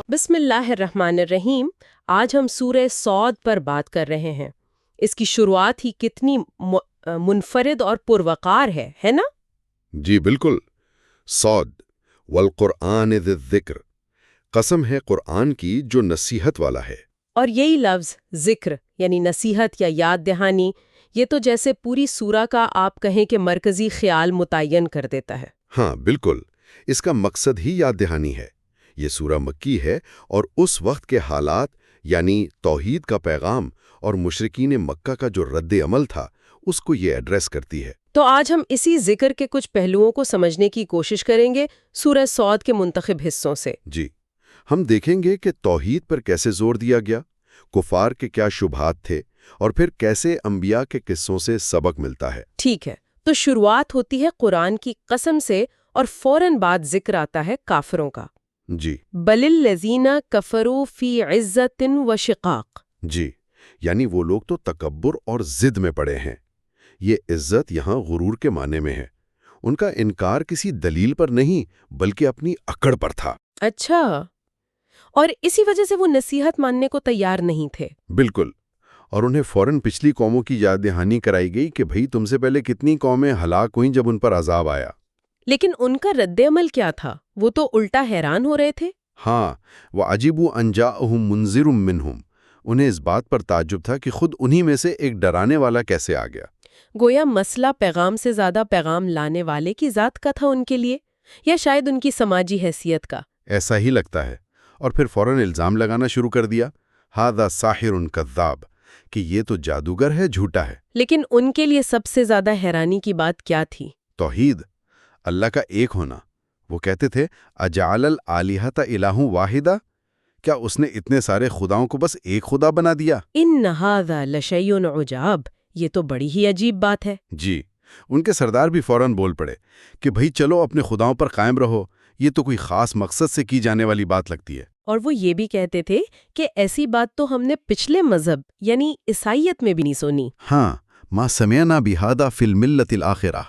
بسم اللہ الرحمن الرحیم۔ آج ہم سورہ صاد پر بات کر رہے ہیں۔ اس کی شروعات ہی کتنی منفرد اور پروقار ہے نا؟ جی بالکل۔ صاد والقرآن ذی الذکر، قسم ہے قرآن کی جو نصیحت والا ہے۔ اور یہی لفظ ذکر یعنی نصیحت یا یاد دہانی، یہ تو جیسے پوری سورہ کا آپ کہیں کہ مرکزی خیال متعین کر دیتا ہے۔ ہاں بالکل، اس کا مقصد ہی یاد دہانی ہے۔ یہ سورہ مکی ہے اور اس وقت کے حالات یعنی توحید کا پیغام اور مشرکین مکہ کا جو رد عمل تھا اس کو یہ ایڈریس کرتی ہے۔ تو آج ہم اسی ذکر کے کچھ پہلوؤں کو سمجھنے کی کوشش کریں گے سورہ صاد کے منتخب حصوں سے۔ جی، ہم دیکھیں گے کہ توحید پر کیسے زور دیا گیا، کفار کے کیا شبہات تھے، اور پھر کیسے انبیاء کے قصوں سے سبق ملتا ہے۔ ٹھیک ہے، تو شروعات ہوتی ہے قرآن کی قسم سے اور فوراً بعد ذکر آتا ہے کافروں کا۔ جی بل الذین کفروا فی عزت و شقاق۔ جی، یعنی وہ لوگ تو تکبر اور ضد میں پڑے ہیں۔ یہ عزت یہاں غرور کے معنی میں ہے۔ ان کا انکار کسی دلیل پر نہیں بلکہ اپنی اکڑ پر تھا۔ اچھا، اور اسی وجہ سے وہ نصیحت ماننے کو تیار نہیں تھے۔ بالکل، اور انہیں فوراً پچھلی قوموں کی یاد دہانی کرائی گئی کہ بھئی تم سے پہلے کتنی قومیں ہلاک ہوئیں جب ان پر عذاب آیا۔ لیکن ان کا رد عمل کیا تھا؟ وہ تو الٹا حیران ہو رہے تھے۔ ہاں، وَعَجِبُوا أَن جَاءَهُم مُنذِرٌ مِّنْهُمْ، انہیں اس بات پر تعجب تھا کہ خود انہی میں سے ایک ڈرانے والا کیسے آ گیا۔ گویا مسئلہ پیغام سے زیادہ پیغام لانے والے کی ذات کا تھا ان کے لیے، یا شاید ان کی سماجی حیثیت کا۔ ایسا ہی لگتا ہے، اور پھر فوراً الزام لگانا شروع کر دیا، ہذا ساحر کذاب، کہ یہ تو جادوگر ہے، جھوٹا ہے۔ لیکن ان کے لیے سب سے زیادہ حیرانی کی بات کیا تھی؟ توحید، اللہ کا ایک ہونا۔ وہ کہتے تھے اجعل الآلہۃ الہ واحدہ، کیا اس نے اتنے سارے خداؤں کو بس ایک خدا بنا دیا؟ ان ھذا لشیء عجاب، یہ تو بڑی ہی عجیب بات ہے۔ جی، ان کے سردار بھی فوراً بول پڑے کہ بھئی چلو اپنے خداؤں پر قائم رہو، یہ تو کوئی خاص مقصد سے کی جانے والی بات لگتی ہے۔ اور وہ یہ بھی کہتے تھے کہ ایسی بات تو ہم نے پچھلے مذہب یعنی عیسائیت میں بھی نہیں سنی۔ ہاں، ما سمعنا بہذا فی الملۃ الآخرہ،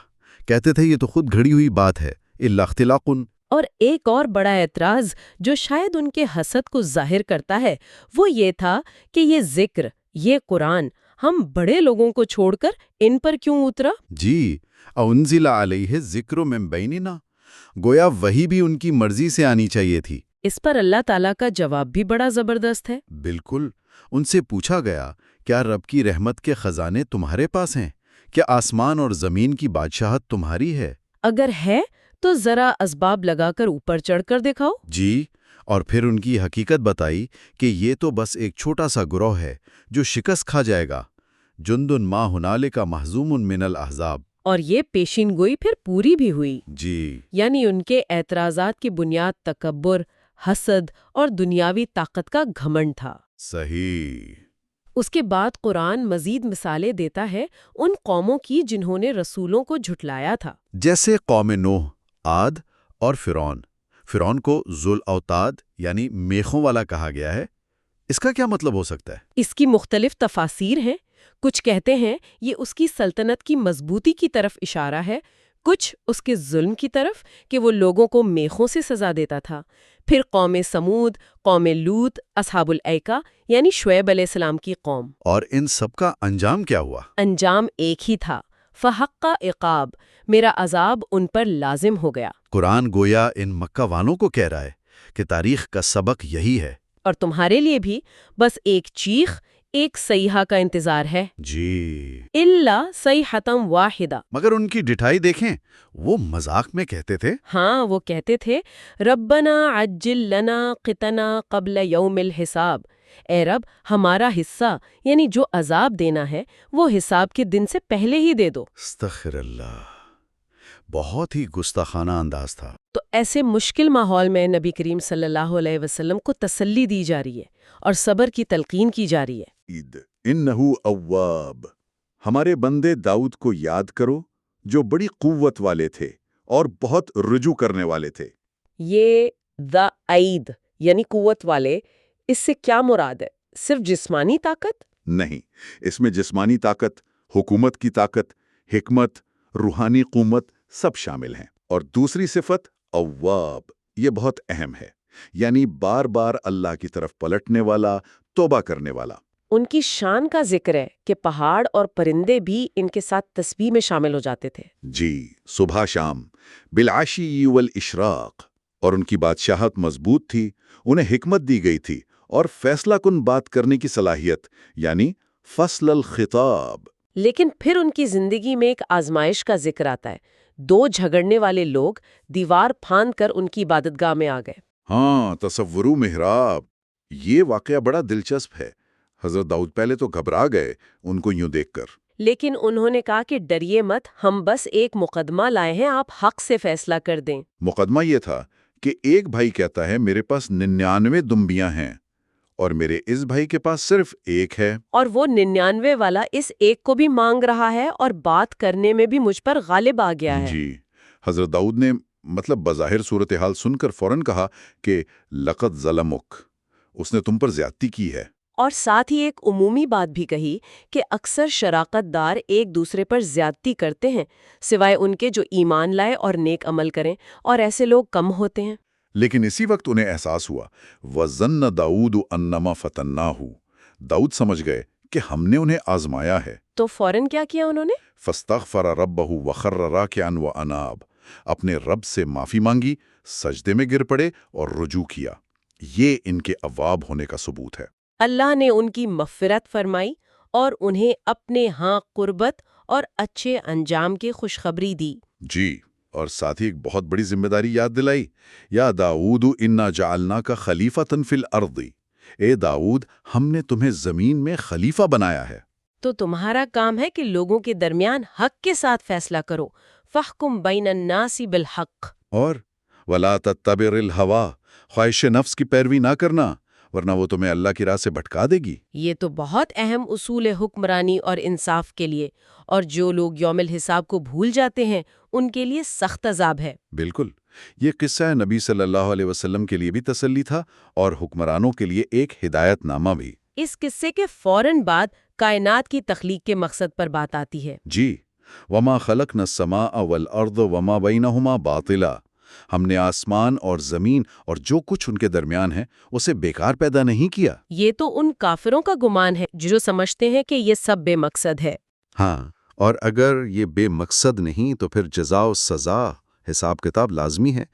کہتے تھے یہ تو خود گھڑی ہوئی بات ہے، الا اختلاق۔ اور ایک اور بڑا اعتراض جو شاید ان کے حسد کو ظاہر کرتا ہے وہ یہ تھا کہ یہ ذکر، یہ قرآن ہم بڑے لوگوں کو چھوڑ کر ان پر کیوں اترا؟ جی، انزل علیہ الذکر من بیننا، گویا وہی بھی ان کی مرضی سے آنی چاہیے تھی۔ اس پر اللہ تعالیٰ کا جواب بھی بڑا زبردست ہے۔ بالکل، ان سے پوچھا گیا کیا رب کی رحمت کے خزانے تمہارے پاس ہیں؟ کیا آسمان اور زمین کی بادشاہت تمہاری ہے؟ اگر ہے تو ذرا اسباب لگا کر اوپر چڑھ کر دکھاؤ۔ جی، اور پھر ان کی حقیقت بتائی کہ یہ تو بس ایک چھوٹا سا گروہ ہے جو شکست کھا جائے گا۔ جند ما ہنالک مہزوم من الاحزاب۔ اور یہ پیشین گوئی پھر پوری بھی ہوئی۔ جی، یعنی ان کے اعتراضات کی بنیاد تکبر، حسد اور دنیاوی طاقت کا گھمنڈ تھا۔ صحیح۔ اس کے بعد قرآن مزید مثالیں دیتا ہے ان قوموں کی جنہوں نے رسولوں کو جھٹلایا تھا، جیسے قوم نوح، عاد اور فرعون۔ فرعون کو ذو الاوتاد یعنی میخوں والا کہا گیا ہے۔ اس کا کیا مطلب ہو سکتا ہے؟ اس کی مختلف تفاسیر ہیں۔ کچھ کہتے ہیں یہ اس کی سلطنت کی مضبوطی کی طرف اشارہ ہے، کچھ اس کے ظلم کی طرف کہ وہ لوگوں کو میخوں سے سزا دیتا تھا۔ پھر قوم سمود، قوم لوط، اصحاب الایکہ یعنی شعیب علیہ السلام کی قوم۔ اور ان سب کا انجام کیا ہوا؟ انجام ایک ہی تھا، فحق عقاب، میرا عذاب ان پر لازم ہو گیا۔ قرآن گویا ان مکہ والوں کو کہہ رہا ہے کہ تاریخ کا سبق یہی ہے۔ اور تمہارے لیے بھی بس ایک چیخ، ایک صیحہ کا انتظار ہے۔ جی، الا صیحۃ واحدہ۔ مگر ان کی ڈٹھائی دیکھیں، وہ مذاق میں کہتے تھے۔ ہاں، وہ کہتے تھے ربنا عجل لنا قطنا قبل یوم الحساب، اے رب ہمارا حصہ یعنی جو عذاب دینا ہے وہ حساب کے دن سے پہلے ہی دے دو۔ استغفر اللہ، بہت ہی گستاخانہ انداز تھا۔ تو ایسے مشکل ماحول میں نبی کریم صلی اللہ علیہ وسلم کو تسلی دی جا رہی ہے اور صبر کی تلقین کی جا رہی ہے۔ انہو اواب، ہمارے بندے داؤد کو یاد کرو جو بڑی قوت والے تھے اور بہت رجوع کرنے والے تھے۔ یہ دا عید یعنی قوت والے، اس سے کیا مراد ہے؟ صرف جسمانی طاقت؟ نہیں، اس میں جسمانی طاقت، حکومت کی طاقت، حکمت، روحانی قوت سب شامل ہیں۔ اور دوسری صفت اواب، یہ بہت اہم ہے۔ یعنی بار بار اللہ کی طرف پلٹنے والا، توبہ کرنے والا۔ ان کی شان کا ذکر ہے کہ پہاڑ اور پرندے بھی ان کے ساتھ تسبیح میں شامل ہو جاتے تھے۔ جی، صبح شام، بالعشی والاشراق۔ اور ان کی بادشاہت مضبوط تھی، انہیں حکمت دی گئی تھی اور فیصلہ کن بات کرنے کی صلاحیت، یعنی فصل الخطاب۔ لیکن پھر ان کی زندگی میں ایک آزمائش کا ذکر آتا ہے۔ 2 جھگڑنے والے لوگ دیوار پھاند کر ان کی عبادتگاہ میں آ گئے۔ ہاں، تصورو محراب، یہ واقعہ بڑا دلچسپ ہے۔ حضرت داؤد پہلے تو گھبرا گئے ان کو یوں دیکھ کر، لیکن انہوں نے کہا کہ ڈریے مت، ہم بس ایک مقدمہ لائے ہیں، آپ حق سے فیصلہ کر دیں۔ مقدمہ یہ تھا کہ ایک بھائی کہتا ہے میرے پاس 99 دمبیاں ہیں اور میرے اس بھائی کے پاس صرف ایک ہے، اور وہ 99 والا اس ایک کو بھی مانگ رہا ہے اور بات کرنے میں بھی مجھ پر غالب آ گیا ہے۔ جی، حضرت داؤد نے بظاہر صورتحال سن کر فوراً کہا کہ لقد ظلمک، اس نے تم پر زیادتی کی ہے۔ اور ساتھ ہی ایک عمومی بات بھی کہی کہ اکثر شراکت دار ایک دوسرے پر زیادتی کرتے ہیں سوائے ان کے جو ایمان لائے اور نیک عمل کریں، اور ایسے لوگ کم ہوتے ہیں۔ لیکن اسی وقت انہیں احساس ہوا، وَظَنَّ دَاؤُدُ أَنَّمَا فَتَنَّاهُ، داؤد سمجھ گئے کہ ہم نے انہیں آزمایا ہے۔ تو فوراً کیا کیا انہوں نے؟ فَاسْتَغْفَرَ رَبَّهُ وَخَرَّ رَاكِعًا وَأَنَابَ، اپنے رب سے معافی مانگی، سجدے میں گر پڑے اور رجوع کیا۔ یہ ان کے اواب ہونے کا ثبوت ہے۔ اللہ نے ان کی مغفرت فرمائی اور انہیں اپنے ہاں قربت اور اچھے انجام کی خوشخبری دی۔ جی، اور ساتھ ہی ایک بہت بڑی ذمہ داری یاد دلائی، یا داؤد انا جعلناک خلیفۃ فی الارض، اے داؤد ہم نے تمہیں زمین میں خلیفہ بنایا ہے۔ تو تمہارا کام ہے کہ لوگوں کے درمیان حق کے ساتھ فیصلہ کرو، فاحکم بین الناس بالحق۔ اور ولا تتبع الہوا، خواہش نفس کی پیروی نہ کرنا، ورنہ وہ تمہیں اللہ کی راہ سے بھٹکا دے گی۔ یہ تو بہت اہم اصول ہے حکمرانی اور انصاف کے لیے، اور جو لوگ یوم الحساب کو بھول جاتے ہیں ان کے لیے سخت عذاب ہے۔ بالکل، یہ قصہ نبی صلی اللہ علیہ وسلم کے لیے بھی تسلی تھا اور حکمرانوں کے لیے ایک ہدایت نامہ بھی۔ اس قصے کے فوراً بعد کائنات کی تخلیق کے مقصد پر بات آتی ہے۔ جی، وما خلقنا السماء والارض وما بینہما باطلا، ہم نے آسمان اور زمین اور جو کچھ ان کے درمیان ہے اسے بیکار پیدا نہیں کیا۔ یہ تو ان کافروں کا گمان ہے جو سمجھتے ہیں کہ یہ سب بے مقصد ہے۔ ہاں، اور اگر یہ بے مقصد نہیں تو پھر جزا و سزا، حساب کتاب لازمی ہے۔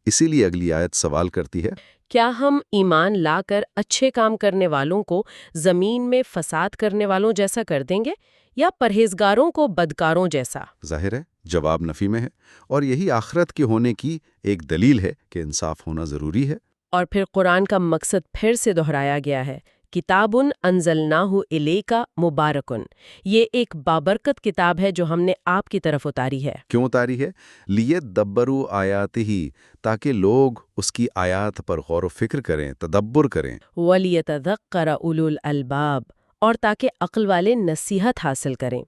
اسی لیے اگلی آیت سوال کرتی ہے، کیا ہم ایمان لا کر اچھے کام کرنے والوں کو زمین میں فساد کرنے والوں جیسا کر دیں گے یا پرہیزگاروں کو بدکاروں جیسا؟ ظاہر ہے جواب نفی میں ہے، اور یہی آخرت کے ہونے کی ایک دلیل ہے کہ انصاف ہونا ضروری ہے۔ اور پھر قرآن کا مقصد پھر سے دہرایا گیا ہے، کتاب انزلناہ الیک مبارک، یہ ایک بابرکت کتاب ہے جو ہم نے آپ کی طرف اتاری ہے۔ کیوں اتاری ہے؟ لیدبروا آیاتہ، تاکہ لوگ اس کی آیات پر غور و فکر کریں، تدبر کریں۔ وَلِيَتَذَكَّرَ أُولُو الْأَلْبَابِ، اور تاکہ عقل والے نصیحت حاصل کریں۔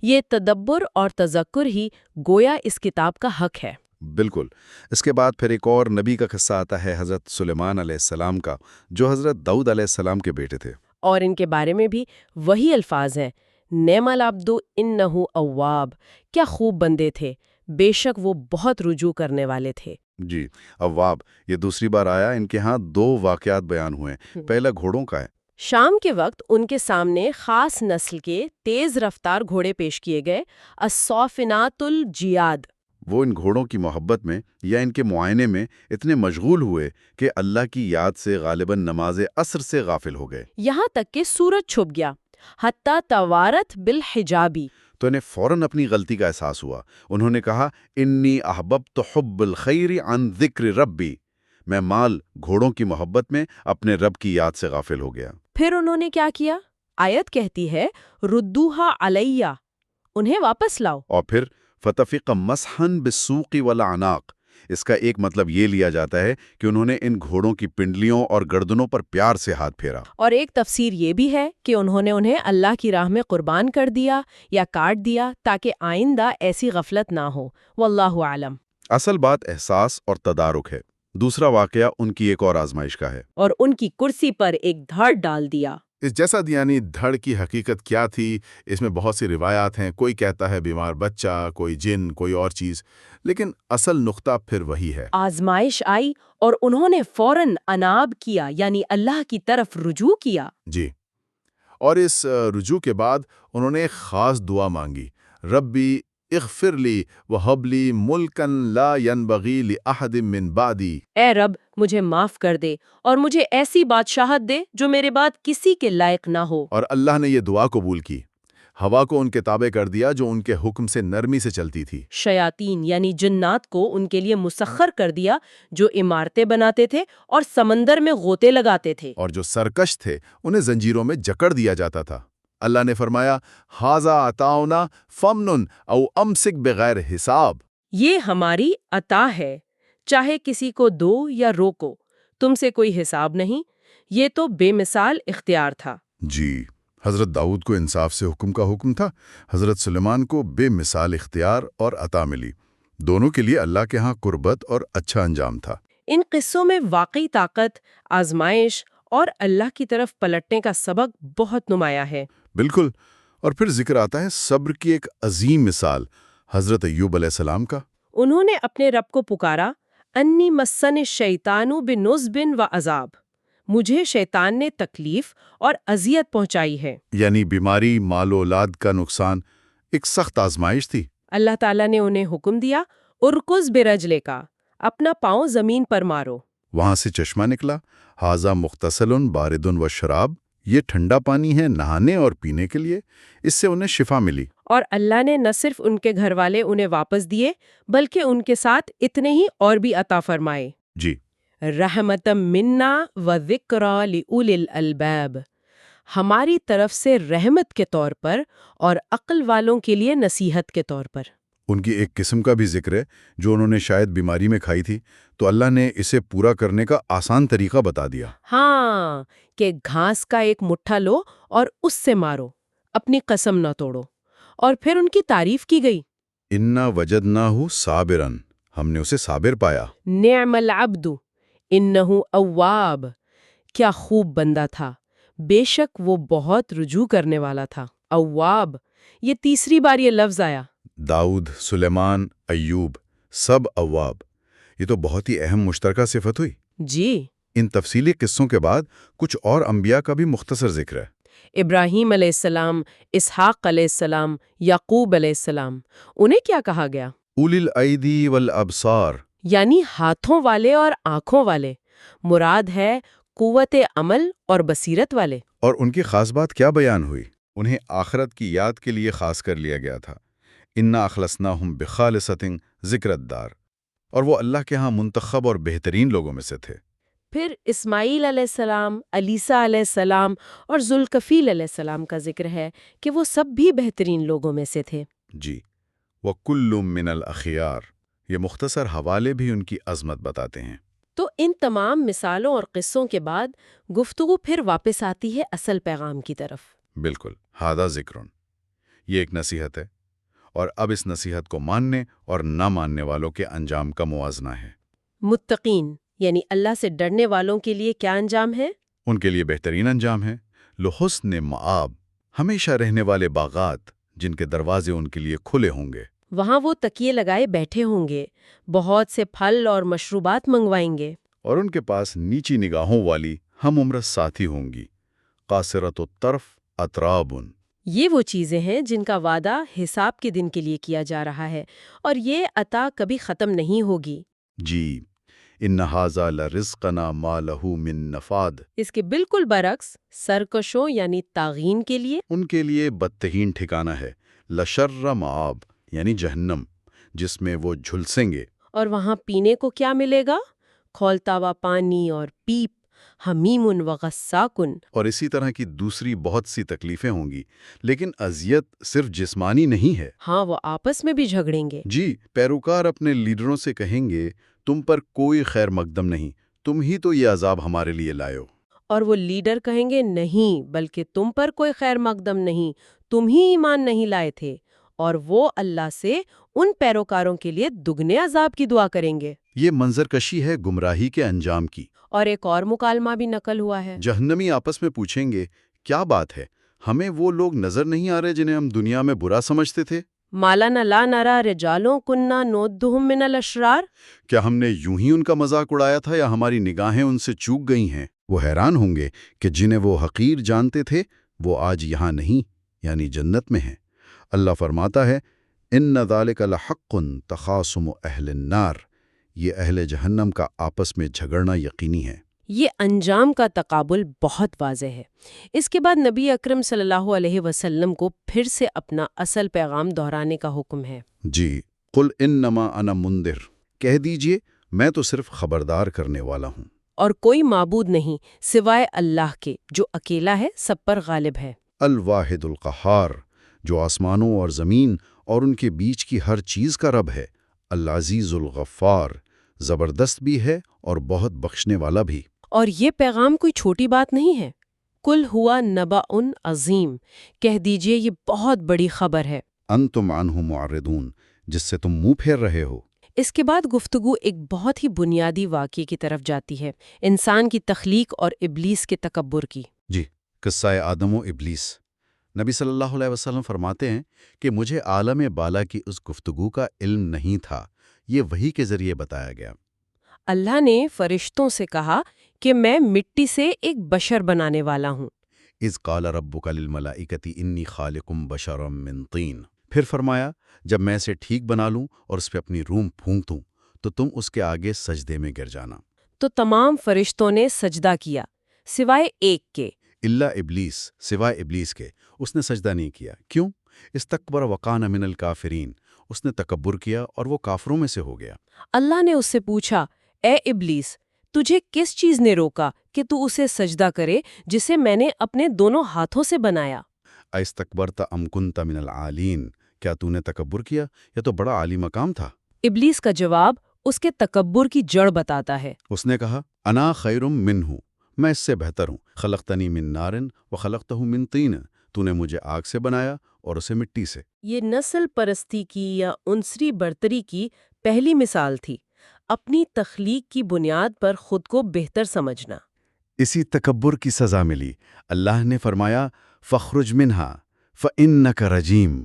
یہ تدبر اور تذکر ہی گویا اس کتاب کا حق ہے۔ بالکل۔ اس کے بعد پھر ایک اور نبی کا قصہ آتا ہے، حضرت سلیمان علیہ السلام کا، جو حضرت داؤد علیہ السلام کے بیٹے تھے۔ اور ان کے بارے میں بھی وہی الفاظ ہیں، نعم العبد انہ اواب، کیا خوب بندے تھے، بے شک وہ بہت رجوع کرنے والے تھے۔ جی، اواب یہ دوسری بار آیا۔ ان کے ہاں 2 واقعات بیان ہوئے ہیں۔ پہلا گھوڑوں کا ہے۔ شام کے وقت ان کے سامنے خاص نسل کے تیز رفتار گھوڑے پیش کیے گئے، الصافنات الجیاد۔ وہ ان گھوڑوں کی محبت میں یا ان کے معائنے میں اتنے مشغول ہوئے کہ اللہ کی یاد سے غالباً نماز عصر سے غافل ہو گئے، یہاں تک کہ سورج چھپ گیا، حتیٰ توارت بالحجابی۔ تو انہیں فوراً اپنی غلطی کا احساس ہوا۔ انہوں نے کہا، انی احببت حب الخیر عن ذکر ربی، میں مال گھوڑوں کی محبت میں اپنے رب کی یاد سے غافل ہو گیا۔ پھر انہوں نے کیا کیا؟ آیت کہتی ہے، ردوہا علیہ، انہیں واپس لاؤ۔ اور پھر فتفق مسحن بالسوق والاعناق، اس کا ایک مطلب یہ لیا جاتا ہے کہ انہوں نے ان گھوڑوں کی پنڈلیوں اور گردنوں پر پیار سے ہاتھ پھیرا۔ اور ایک تفسیر یہ بھی ہے کہ انہوں نے انہیں اللہ کی راہ میں قربان کر دیا یا کاٹ دیا تاکہ آئندہ ایسی غفلت نہ ہو، واللہ عالم۔ اصل بات احساس اور تدارک ہے۔ دوسرا واقعہ ان کی ایک اور آزمائش کا ہے۔ اور ان کی کرسی پر ایک دھڑ ڈال دیا۔ اس جسد یعنی دھڑ کی حقیقت کیا تھی؟ اس میں بہت سی روایات ہیں، کوئی کہتا ہے بیمار بچہ، کوئی جن، کوئی اور چیز، لیکن اصل نقطہ پھر وہی ہے۔ آزمائش آئی اور انہوں نے فوراً اناب کیا، یعنی اللہ کی طرف رجوع کیا۔ جی، اور اس رجوع کے بعد انہوں نے ایک خاص دعا مانگی، ربی اغفر لی وہب لی ملکا لا ینبغی لأحد من بعدی۔ اے رب، مجھے معاف کر دے اور مجھے ایسی بادشاہت دے جو میرے بعد کسی کے لائق نہ ہو۔ اور اللہ نے یہ دعا قبول کی، ہوا کو ان کے تابع کر دیا جو ان کے حکم سے نرمی سے چلتی تھی۔ شیاطین یعنی جنات کو ان کے لیے مسخر کر دیا، جو عمارتیں بناتے تھے اور سمندر میں غوطے لگاتے تھے۔ اور جو سرکش تھے انہیں زنجیروں میں جکڑ دیا جاتا تھا۔ اللہ نے فرمایا، ھذا عطاؤنا فمنن او امسک بغیر حساب۔ یہ ہماری عطا ہے، چاہے کسی کو دو یا روکو، تم سے کوئی حساب نہیں۔ یہ تو بے مثال اختیار تھا۔ جی، حضرت داؤد کو انصاف سے حکم کا حکم تھا، حضرت سلیمان کو بے مثال اختیار اور عطا ملی۔ دونوں کے لیے اللہ کے ہاں قربت اور اچھا انجام تھا۔ ان قصوں میں واقعی طاقت، آزمائش اور اللہ کی طرف پلٹنے کا سبق بہت نمایاں ہے۔ بالکل، اور پھر ذکر آتا ہے صبر کی ایک عظیم مثال، حضرت ایوب علیہ السلام کا۔ انہوں نے اپنے رب کو پکارا، انی مسن الشیطان بنصب و عذاب، مجھے شیطان نے تکلیف اور اذیت پہنچائی ہے۔ یعنی بیماری، مال و اولاد کا نقصان، ایک سخت آزمائش تھی۔ اللہ تعالیٰ نے انہیں حکم دیا، ارکز برجلے کا، اپنا پاؤں زمین پر مارو۔ وہاں سے چشمہ نکلا، ھذا مغتسل بارد و شراب، یہ ٹھنڈا پانی ہے نہانے اور پینے کے لیے۔ اس سے انہیں شفا ملی۔ اور اللہ نے نہ صرف ان کے گھر والے انہیں واپس دیے، بلکہ ان کے ساتھ اتنے ہی اور بھی عطا فرمائے۔ جی، رحمتم منا و ذکری لأولی الالباب، ہماری طرف سے رحمت کے طور پر اور عقل والوں کے لیے نصیحت کے طور پر۔ ان کی ایک قسم کا بھی ذکر ہے جو انہوں نے شاید بیماری میں کھائی تھی، تو اللہ نے اسے پورا کرنے کا آسان طریقہ بتا دیا۔ ہاں، کہ گھاس کا ایک مٹھا لو اور اس سے مارو، اپنی قسم نہ توڑو۔ اور پھر ان کی تعریف کی گئی، انا وجدناہ صابرا، ہم نے اسے صابر پایا۔ نعم العبد انہ اواب، کیا خوب بندہ تھا، بے شک وہ بہت رجوع کرنے والا تھا۔ اواب، یہ تیسری بار یہ لفظ آیا۔ داؤد، سلیمان، ایوب، سب اواب، یہ تو بہت ہی اہم مشترکہ صفت ہوئی۔ جی، ان تفصیلی قصوں کے بعد کچھ اور انبیاء کا بھی مختصر ذکر ہے۔ ابراہیم علیہ السلام، اسحاق علیہ السلام، یعقوب علیہ السلام، انہیں کیا کہا گیا؟ اولی الایدی والابصار، یعنی ہاتھوں والے اور آنکھوں والے، مراد ہے قوت عمل اور بصیرت والے۔ اور ان کی خاص بات کیا بیان ہوئی؟ انہیں آخرت کی یاد کے لیے خاص کر لیا گیا تھا۔ انا اخلصناہم بخالصۃ ذکر الدار، اور وہ اللہ کے ہاں منتخب اور بہترین لوگوں میں سے تھے۔ پھر اسماعیل علیہ السلام، علیسیٰ علیہ السلام اور ذوالکفیل علیہ السلام کا ذکر ہے کہ وہ سب بھی بہترین لوگوں میں سے تھے۔ جی، وَكُلٌّ مِّنَ الْأَخْيَارِ، یہ مختصر حوالے بھی ان کی عظمت بتاتے ہیں۔ تو ان تمام مثالوں اور قصوں کے بعد گفتگو پھر واپس آتی ہے اصل پیغام کی طرف۔ بالکل، ھذا ذکرٌ، یہ ایک نصیحت ہے، اور اب اس نصیحت کو ماننے اور نہ ماننے والوں کے انجام کا موازنہ ہے۔ متقین یعنی اللہ سے ڈرنے والوں کے لیے کیا انجام ہے؟ ان کے لیے بہترین انجام ہے، لحسن مآب، ہمیشہ رہنے والے باغات جن کے دروازے ان کے لیے کھلے ہوں گے۔ وہاں وہ تکیے لگائے بیٹھے ہوں گے، بہت سے پھل اور مشروبات منگوائیں گے، اور ان کے پاس نیچی نگاہوں والی ہم عمر ساتھی ہوں گی، قاصرۃ الطرف اطرابن۔ یہ وہ چیزیں ہیں جن کا وعدہ حساب کے دن کے لیے کیا جا رہا ہے، اور یہ عطا کبھی ختم نہیں ہوگی۔ جی، ان ھذا لرزقنا ما لہ من نفاد، اس کے بالکل برعکس سرکشوں یعنی طاغین کے لیے ان کے لیے بدترین ٹھکانہ ہے، لشر مآب، یعنی جہنم، جس میں وہ جھلسیں گے۔ اور وہاں پینے کو کیا ملے گا؟ کھولتا ہوا پانی اور پیپ، حمیم و غساکن۔ اور اسی طرح کی دوسری بہت سی تکلیفیں ہوں گی، لیکن اذیت صرف جسمانی نہیں ہے۔ ہاں، وہ آپس میں بھی جھگڑیں گے۔ جی، پیروکار اپنے لیڈروں سے کہیں گے، تم پر کوئی خیر مقدم نہیں، تم ہی تو یہ عذاب ہمارے لیے لائے ہو۔ اور وہ لیڈر کہیں گے نہیں، بلکہ تم پر کوئی خیر مقدم نہیں، تم ہی ایمان نہیں لائے تھے، اور وہ اللہ سے ان پیروکاروں کے لیے دگنے عذاب کی دعا کریں گے۔ یہ منظر کشی ہے گمراہی کے انجام کی۔ اور ایک اور مکالمہ بھی نقل ہوا ہے۔ جہنمی آپس میں پوچھیں گے، کیا بات ہے، ہمیں وہ لوگ نظر نہیں آ رہے جنہیں ہم دنیا میں برا سمجھتے تھے؟ مالانا لا نرا رجالوں کننا نودہم من الاشرار۔ کیا ہم نے یوں ہی ان کا مذاق اڑایا تھا یا ہماری نگاہیں ان سے چوک گئی ہیں؟ وہ حیران ہوں گے کہ جنہیں وہ حقیر جانتے تھے وہ آج یہاں نہیں، یعنی جنت میں ہیں۔ اللہ فرماتا ہے ان ذالک لحق تخاصم اہل النار، یہ اہل جہنم کا آپس میں جھگڑنا یقینی ہے۔ یہ انجام کا تقابل بہت واضح ہے۔ اس کے بعد نبی اکرم صلی اللہ علیہ وسلم کو پھر سے اپنا اصل پیغام دہرانے کا حکم ہے۔ جی، قل انما انا منذر، کہہ دیجئے میں تو صرف خبردار کرنے والا ہوں، اور کوئی معبود نہیں سوائے اللہ کے جو اکیلا ہے، سب پر غالب ہے۔ الواحد القہار، جو آسمانوں اور زمین اور ان کے بیچ کی ہر چیز کا رب ہے، العزیز الغفار، زبردست بھی ہے اور بہت بخشنے والا بھی۔ اور یہ پیغام کوئی چھوٹی بات نہیں ہے۔ کل ہوا نبأ عظیم، کہہ دیجئے یہ بہت بڑی خبر ہے۔ انتم عنہ معرضون، جس سے تم منہ پھیر رہے ہو۔ اس کے بعد گفتگو ایک بہت ہی بنیادی واقعے کی طرف جاتی ہے، انسان کی تخلیق اور ابلیس کے تکبر کی۔ جی، قصہ آدم و ابلیس۔ نبی صلی اللہ علیہ وسلم فرماتے ہیں کہ مجھے عالم بالا کی اس گفتگو کا علم نہیں تھا، یہ وحی کے ذریعے بتایا گیا۔ اللہ نے فرشتوں سے کہا کہ میں مٹی سے ایک بشر بنانے والا ہوں۔ اذ قال ربک للملائکۃ انی خالق بشرا من طین، پھر فرمایا جب میں اسے ٹھیک بنا لوں اور اس پہ اپنی روح پھونک دوں تو تم اس کے آگے سجدے میں گر جانا۔ تو تمام فرشتوں نے سجدہ کیا سوائے ایک کے۔ الا ابلیس، سوائے ابلیس کے، اس نے سجدہ نہیں کیا۔ کیوں؟ استکبر وکان من الکافرین، اس نے تکبر کیا اور وہ کافروں میں سے ہو گیا۔ اللہ نے اس سے پوچھا، اے ابلیس، تجھے کس چیز نے روکا کہ تو اسے سجدہ کرے جسے میں نے اپنے دونوں ہاتھوں سے بنایا؟ استکبرت ام کنت من العالین، کیا تو نے تکبر کیا یا تو بڑا عالی مقام تھا؟ ابلیس کا جواب اس کے تکبر کی جڑ بتاتا ہے۔ اس نے کہا انا خیر منہ، میں اس سے بہتر ہوں، خلقتنی من نار وخلقتہ من طین، تو نے مجھے آگ سے بنایا اور اسے مٹی سے۔ یہ نسل پرستی کی یا عنصری برتری کی پہلی مثال تھی، اپنی تخلیق کی بنیاد پر خود کو بہتر سمجھنا۔ اسی تکبر کی سزا ملی۔ اللہ نے فرمایا فخرج منہا فإنک رجیم،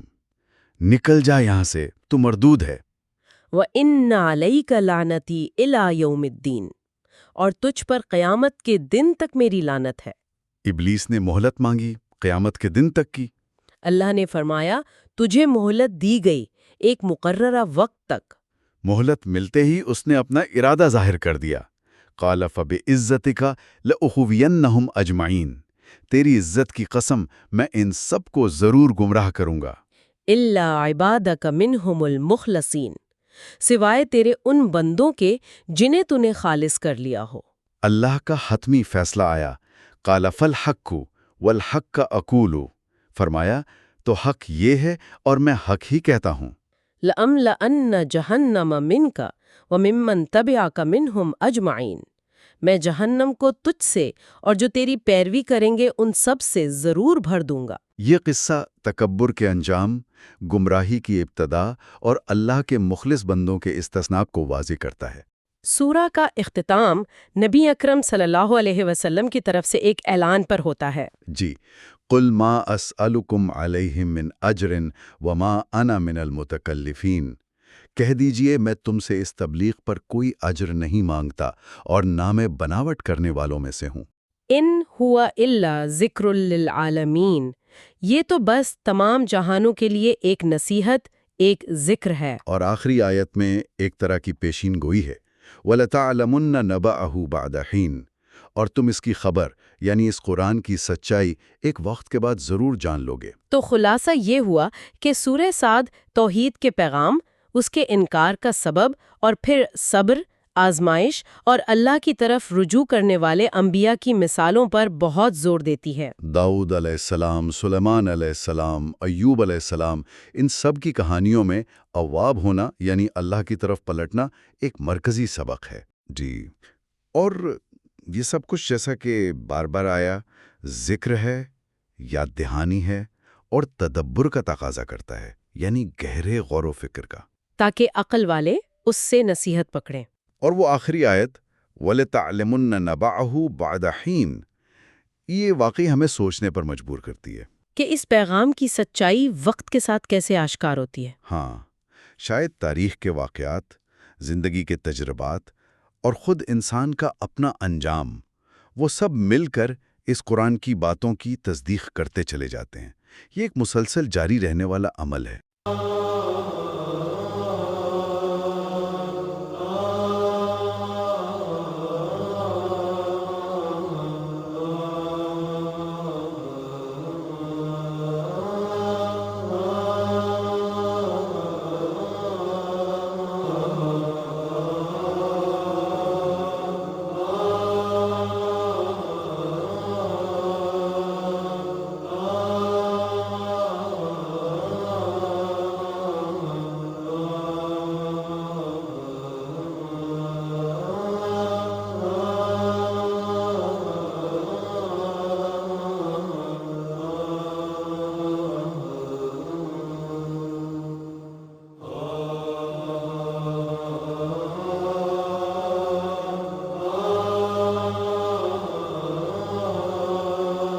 نکل جا یہاں سے، تو مردود ہے۔ وَإِنَّ عَلَيْكَ لَعْنَتِي إِلَىٰ يَوْمِ الدِّينِ، اور تجھ پر قیامت کے دن تک میری لعنت ہے۔ ابلیس نے مہلت مانگی قیامت کے دن تک کی۔ اللہ نے فرمایا تجھے مہلت دی گئی ایک مقررہ وقت تک۔ مہلت ملتے ہی اس نے اپنا ارادہ ظاہر کر دیا۔ قال فبعزتک لأغوینہم اجمعین، تیری عزت کی قسم میں ان سب کو ضرور گمراہ کروں گا۔ إِلَّا عِبَادَكَ مِنْهُمُ الْمُخْلَصِينَ، سوائے تیرے ان بندوں کے جنہیں تو نے خالص کر لیا ہو۔ اللہ کا حتمی فیصلہ آیا۔ قال فالحق والحق اقول، فرمایا تو حق یہ ہے اور میں حق ہی کہتا ہوں۔ لَأَمْلَأَنَّ جَهَنَّمَ مِنْكَ وَمِمَّنْ تَبِعَكَ مِنْهُمْ أَجْمَعِينَ، میں جہنم کو تجھ سے اور جو تیری پیروی کریں گے ان سب سے ضرور بھر دوں گا۔ یہ قصہ تکبر کے انجام، گمراہی کی ابتدا اور اللہ کے مخلص بندوں کے استثناء کو واضح کرتا ہے۔ سورہ کا اختتام نبی اکرم صلی اللہ علیہ وسلم کی طرف سے ایک اعلان پر ہوتا ہے۔ جی، قل ما اسألکم علیہ من اجر وما انا من المتکلفین، کہہ دیجئے میں تم سے اس تبلیغ پر کوئی اجر نہیں مانگتا اور نہ میں بناوٹ کرنے والوں میں سے ہوں۔ ان ہوا الا ذکر للعالمین، یہ تو بس تمام جہانوں کے لیے ایک نصیحت، ایک ذکر ہے۔ اور آخری آیت میں ایک طرح کی پیشین گوئی ہے، وَلَتَعْلَمُنَّ نَبَأَهُ بَعْدَ حِینٍ، اور تم اس کی خبر یعنی اس قرآن کی سچائی ایک وقت کے بعد ضرور جان لوگے۔ تو خلاصہ یہ ہوا کہ سورہ صاد توحید کے پیغام، اس کے انکار کا سبب اور پھر صبر، آزمائش اور اللہ کی طرف رجوع کرنے والے انبیاء کی مثالوں پر بہت زور دیتی ہے۔ داؤد علیہ السلام، سلیمان علیہ السلام، ایوب علیہ السلام، ان سب کی کہانیوں میں اواب ہونا یعنی اللہ کی طرف پلٹنا ایک مرکزی سبق ہے۔ جی، اور یہ سب کچھ جیسا کہ بار بار آیا، ذکر ہے، یاد دہانی ہے اور تدبر کا تقاضا کرتا ہے، یعنی گہرے غور و فکر کا، تاکہ عقل والے اس سے نصیحت پکڑیں۔ اور وہ آخری آیت وَلَتَعْلَمُنَّ نَبَأَهُ بَعْدَ حِینٍ، یہ واقعی ہمیں سوچنے پر مجبور کرتی ہے کہ اس پیغام کی سچائی وقت کے ساتھ کیسے آشکار ہوتی ہے۔ ہاں، شاید تاریخ کے واقعات، زندگی کے تجربات اور خود انسان کا اپنا انجام، وہ سب مل کر اس قرآن کی باتوں کی تصدیق کرتے چلے جاتے ہیں۔ یہ ایک مسلسل جاری رہنے والا عمل ہے۔